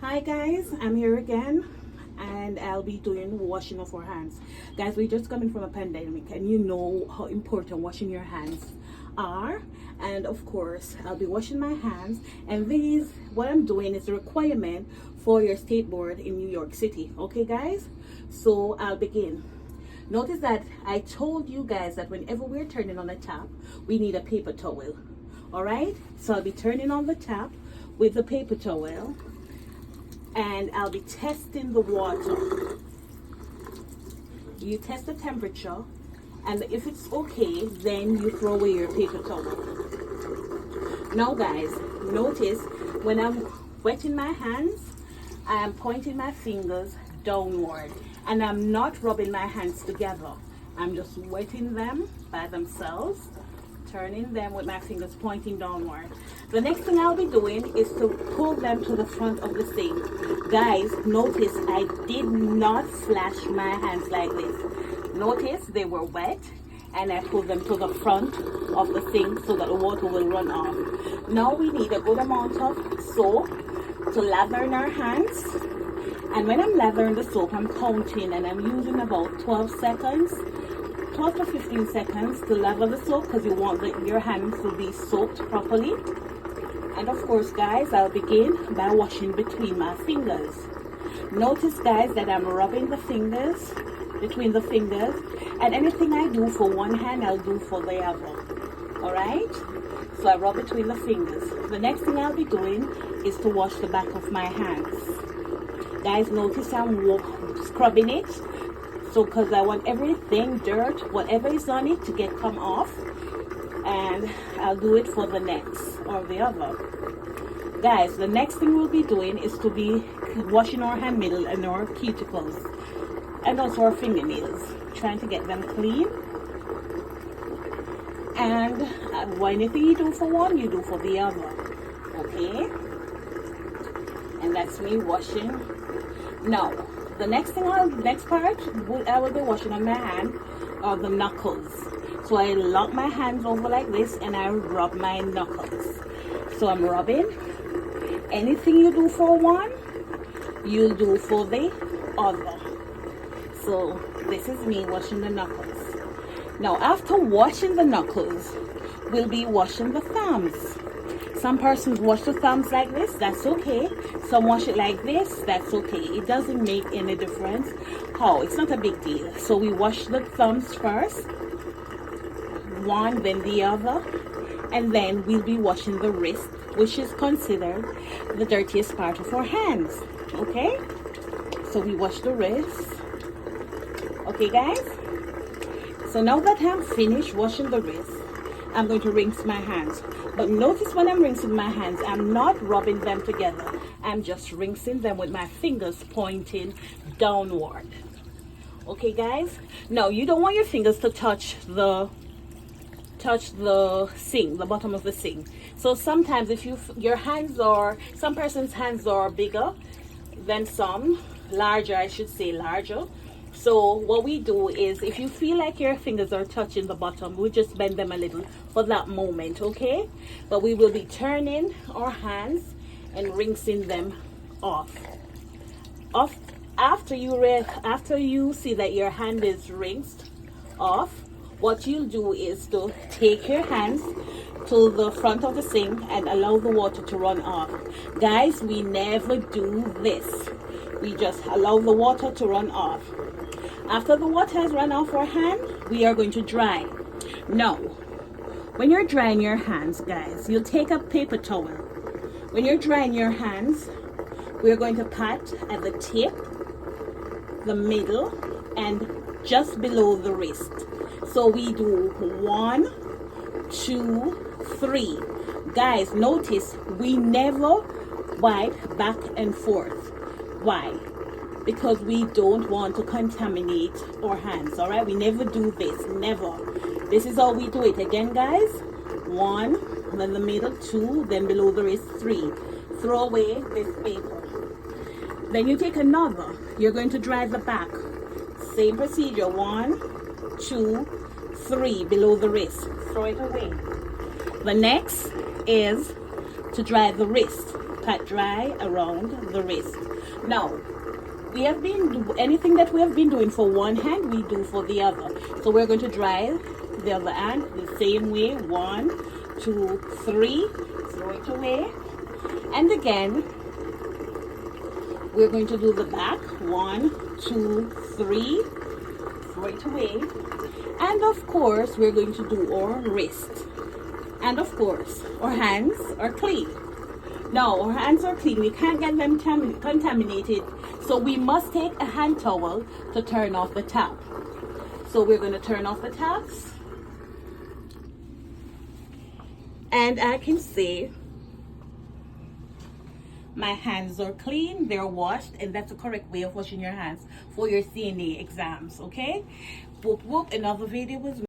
Hi guys, I'm here again and I'll be doing washing of our hands. Guys, we're just coming from a pandemic and you know how important washing your hands are. And of course, I'll be washing my hands, and what I'm doing is a requirement for your state board in New York City. Okay guys, so I'll begin. Notice that I told you guys that whenever we're turning on the tap, we need a paper towel. Alright, so I'll be turning on the tap with the paper towel and I'll be testing the water. You test the temperature, and if it's okay, then you throw away your paper towel. Now guys, notice when I'm wetting my hands, I am pointing my fingers downward and I'm not rubbing my hands together. I'm just wetting them by themselves, turning them with my fingers pointing downward. The next thing I'll be doing is to pull them to the front of the sink. Guys, notice I did not flash my hands like this. Notice they were wet and I pulled them to the front of the sink so that the water will run off. Now we need a good amount of soap to lather in our hands. And when I'm lathering the soap, I'm counting and I'm using about 12 to 15 seconds to lather the soap, because you want your hands to be soaked properly. And of course guys, I'll begin by washing between my fingers. Notice guys that I'm rubbing the fingers, between the fingers, and anything I do for one hand, I'll do for the other. Alright? So I rub between the fingers. The next thing I'll be doing is to wash the back of my hands. Guys, notice I'm scrubbing it. So because I want everything, dirt, whatever is on it to come off. And I'll do it for the next or the other. Guys, the next thing we'll be doing is to be washing our hand middle and our cuticles. And also our fingernails. Trying to get them clean. And anything you do for one, you do for the other. Okay? And that's me washing. Now, the next part I will be washing on my hand are the knuckles. So I lock my hands over like this and I rub my knuckles. So I'm rubbing. Anything you do for one, you'll do for the other. So this is me washing the knuckles. Now after washing the knuckles, we'll be washing the thumbs. Some persons wash the thumbs like this, that's okay. Some wash it like this, that's okay. It doesn't make any difference how, it's not a big deal. So we wash the thumbs first, one then the other, and then we'll be washing the wrist, which is considered the dirtiest part of our hands. Okay, so we wash the wrist. Okay guys, so now that I'm finished washing the wrist, I'm going to rinse my hands. But notice when I'm rinsing my hands, I'm not rubbing them together. I'm just rinsing them with my fingers pointing downward. Okay guys, now you don't want your fingers to touch the sink, the bottom of the sink. So sometimes if some person's hands are bigger than some, larger I should say, larger. So what we do is, if you feel like your fingers are touching the bottom, we just bend them a little for that moment, okay? But we will be turning our hands and rinsing them off. After you see that your hand is rinsed off, what you'll do is to take your hands to the front of the sink and allow the water to run off. Guys, we never do this. We just allow the water to run off. After the water has run off our hand, we are going to dry. Now, when you're drying your hands, guys, you'll take a paper towel. When you're drying your hands, we're going to pat at the tip, the middle, and just below the wrist. So we do 1, 2, 3. Guys, notice we never wipe back and forth. Why? Because we don't want to contaminate our hands. All right, we never do this, never. This is how we do it. Again guys, 1, then the middle, 2, then below the wrist, 3. Throw away this paper. Then you take another, you're going to dry the back. Same procedure, 1, 2, 3, below the wrist. Throw it away. The next is to dry the wrist. pat dry around the wrist. Now, we have been anything that we have been doing for one hand, we do for the other. So we're going to dry the other hand the same way. 1, 2, 3. Throw it away. And again, we're going to do the back. 1, 2, 3. Throw it away. And of course, we're going to do our wrist. And of course, our hands are clean. Now, our hands are clean. We can't get them contaminated. So we must take a hand towel to turn off the tap. So we're going to turn off the taps. And I can see my hands are clean, they're washed, and that's the correct way of washing your hands for your CNA exams, okay? Whoop whoop, another video was